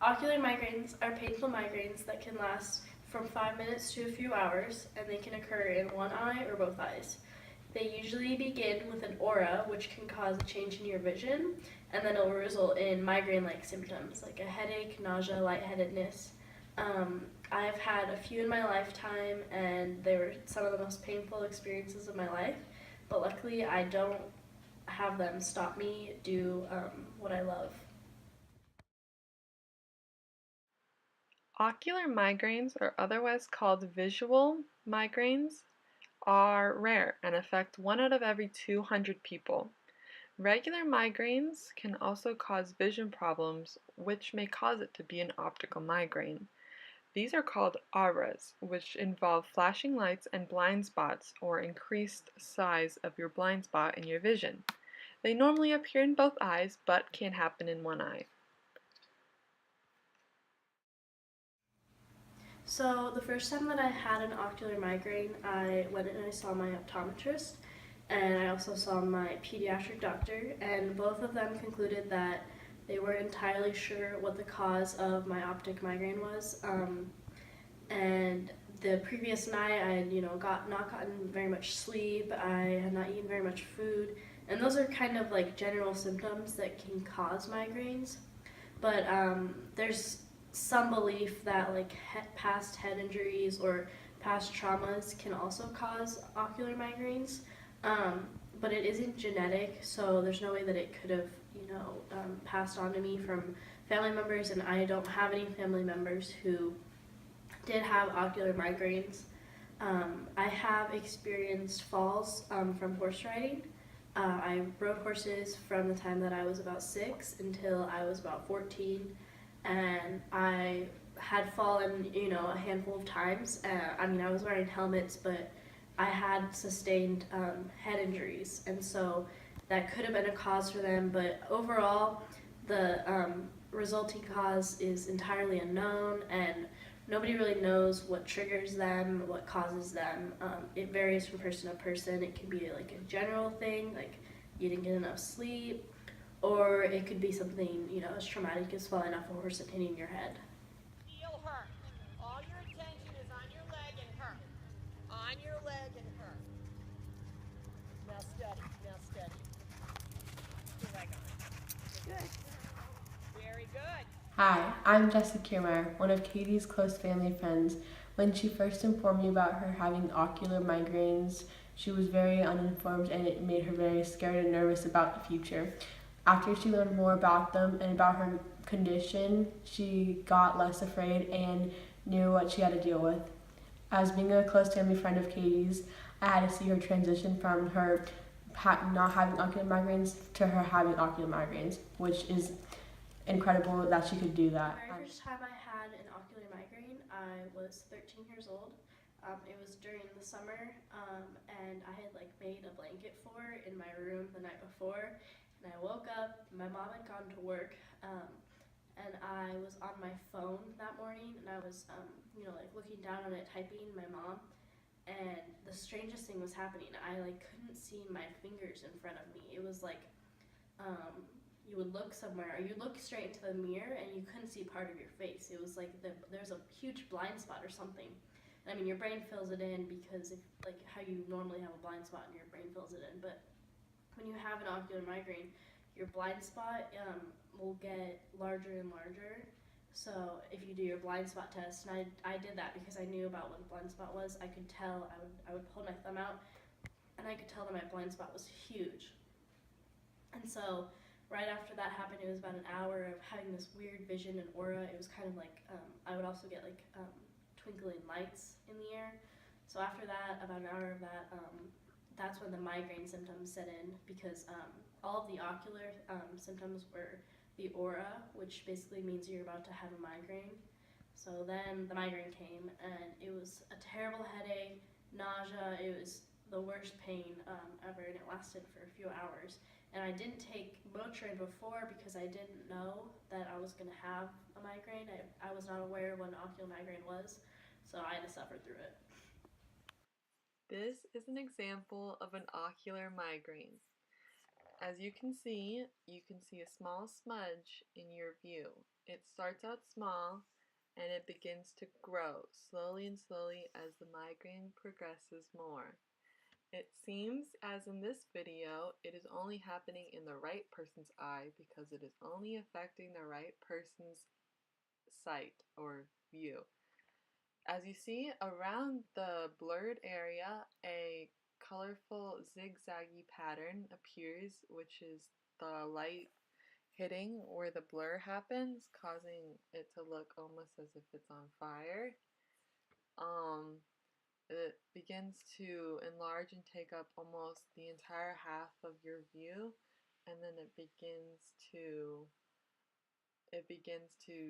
Ocular migraines are painful migraines that can last from 5 minutes to a few hours, and they can occur in one eye or both eyes. They usually begin with an aura, which can cause a change in your vision, and then it will result in migraine-like symptoms like a headache, nausea, lightheadedness. I've had a few in my lifetime, and they were some of the most painful experiences of my life, but luckily I don't have them stop me do what I love. Ocular migraines, or otherwise called visual migraines, are rare and affect 1 out of every 200 people. Regular migraines can also cause vision problems, which may cause it to be an optical migraine. These are called auras, which involve flashing lights and blind spots or increased size of your blind spot in your vision. They normally appear in both eyes, but can happen in one eye. So the first time that I had an ocular migraine, I went and I saw my optometrist, and I also saw my pediatric doctor, and both of them concluded that they weren't entirely sure what the cause of my optic migraine was. And the previous night, I had not gotten very much sleep. I had not eaten very much food, and those are kind of like general symptoms that can cause migraines. But there's some belief that like past head injuries or past traumas can also cause ocular migraines. But it isn't genetic, so there's no way that it could have, passed on to me from family members, and I don't have any family members who did have ocular migraines. I have experienced falls from horse riding. I rode horses from the time that I was about 6 until I was about 14, and I had fallen, a handful of times. I was wearing helmets, but I had sustained head injuries, and so that could have been a cause for them. But overall, the resulting cause is entirely unknown, and nobody really knows what triggers them, what causes them. It varies from person to person. It can be like a general thing, like you didn't get enough sleep, or it could be something, as traumatic as falling off a horse and hitting your head. Feel her. All your attention is on your leg and her. On your leg and her. Now steady. Now steady. Your leg on. Good. Very good. Hi, I'm Jessica Kiermayr, one of Katie's close family friends. When she first informed me about her having ocular migraines, she was very uninformed and it made her very scared and nervous about the future. After she learned more about them and about her condition, she got less afraid and knew what she had to deal with. As being a close family friend of Katie's, I had to see her transition from her not having ocular migraines to her having ocular migraines, which is incredible that she could do that. The very first time I had an ocular migraine, I was 13 years old. It was during the summer, and I had like made a blanket for it in my room the night before, and I woke up. My mom had gone to work, and I was on my phone that morning, and I was, like looking down on it, typing my mom, and the strangest thing was happening. I like couldn't see my fingers in front of me. It was like um, you would look somewhere, or you look straight into the mirror, and you couldn't see part of your face. It was like there's a huge blind spot or something. I mean, your brain fills it in because if like how you normally have a blind spot, and your brain fills it in. But when you have an ocular migraine, your blind spot will get larger and larger. So if you do your blind spot test, and I did that because I knew about what a blind spot was, I could tell. I would hold my thumb out, and I could tell that my blind spot was huge. And so right after that happened, it was about an hour of having this weird vision and aura. It was kind of like I would also get like twinkling lights in the air. So after that, about an hour of that, that's when the migraine symptoms set in, because all of the ocular symptoms were the aura, which basically means you're about to have a migraine. So then the migraine came, and it was a terrible headache, nausea. It was the worst pain ever, and it lasted for a few hours. And I didn't take Motrin before because I didn't know that I was going to have a migraine. I was not aware what an ocular migraine was, so I had to suffer through it. This is an example of an ocular migraine. As you can see a small smudge in your view. It starts out small and it begins to grow slowly and slowly as the migraine progresses more. It seems, as in this video, it is only happening in the right person's eye because it is only affecting the right person's sight or view. As you see, around the blurred area, a colorful zigzaggy pattern appears, which is the light hitting where the blur happens, causing it to look almost as if it's on fire. It begins to enlarge and take up almost the entire half of your view, and then it begins to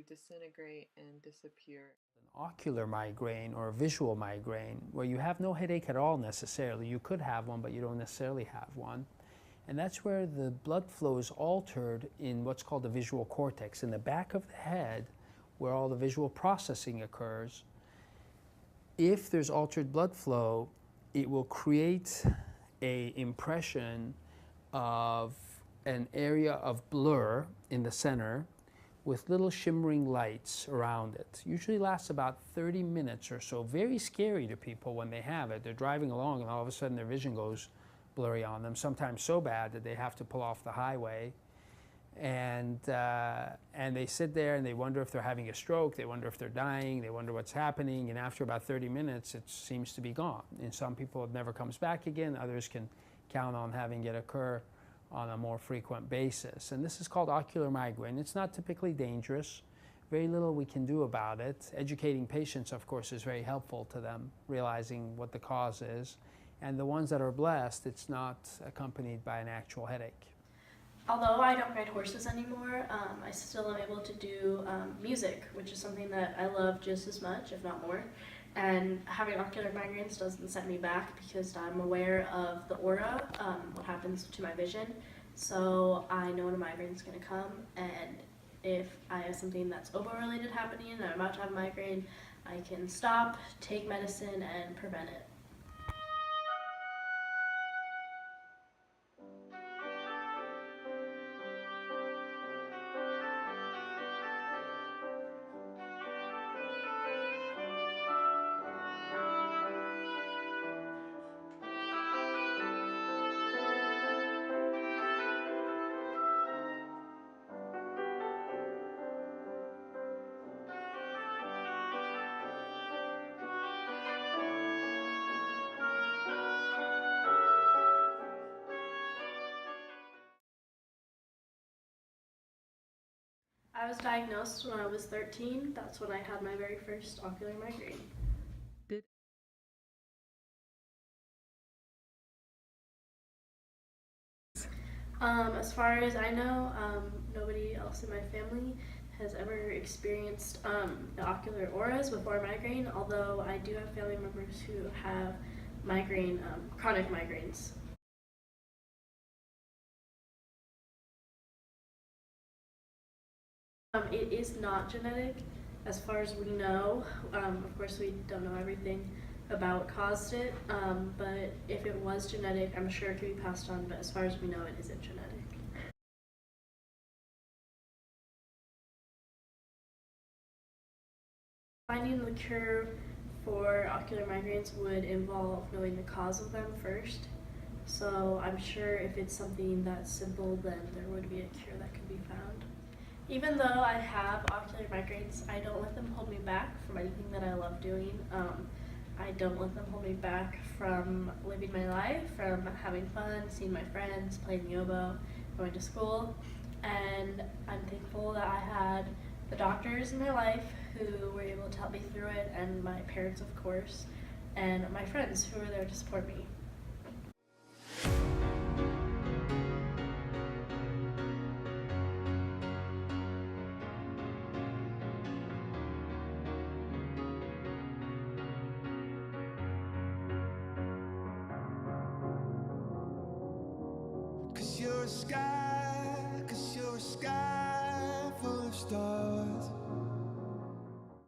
disintegrate and disappear. An ocular migraine or a visual migraine, where you have no headache at all necessarily. You could have one, but you don't necessarily have one. And that's where the blood flow is altered in what's called the visual cortex, in the back of the head, where all the visual processing occurs. If there's altered blood flow, it will create an impression of an area of blur in the center with little shimmering lights around it. Usually lasts about 30 minutes or so. Very scary to people when they have it. They're driving along and all of a sudden their vision goes blurry on them, sometimes so bad that they have to pull off the highway. And they sit there and they wonder if they're having a stroke, they wonder if they're dying, they wonder what's happening, and after about 30 minutes it seems to be gone. And some people it never comes back again, others can count on having it occur on a more frequent basis. And this is called ocular migraine. It's not typically dangerous. Very little we can do about it. Educating patients, of course, is very helpful to them, realizing what the cause is. And the ones that are blessed, it's not accompanied by an actual headache. Although I don't ride horses anymore, I still am able to do music, which is something that I love just as much, if not more. And having ocular migraines doesn't set me back because I'm aware of the aura, what happens to my vision. So I know when a migraine is going to come, and if I have something that's obo-related happening and I'm about to have a migraine, I can stop, take medicine, and prevent it. I was diagnosed when I was 13. That's when I had my very first ocular migraine. As far as I know, nobody else in my family has ever experienced the ocular auras before migraine, although I do have family members who have migraine, chronic migraines. It is not genetic, as far as we know. Of course, we don't know everything about what caused it, but if it was genetic, I'm sure it could be passed on, but as far as we know, it isn't genetic. Finding the cure for ocular migraines would involve knowing the cause of them first. So I'm sure if it's something that's simple, then there would be a cure that could be found. Even though I have ocular migraines, I don't let them hold me back from anything that I love doing. I don't let them hold me back from living my life, from having fun, seeing my friends, playing the oboe, going to school. And I'm thankful that I had the doctors in my life who were able to help me through it, and my parents, of course, and my friends who were there to support me. You're a sky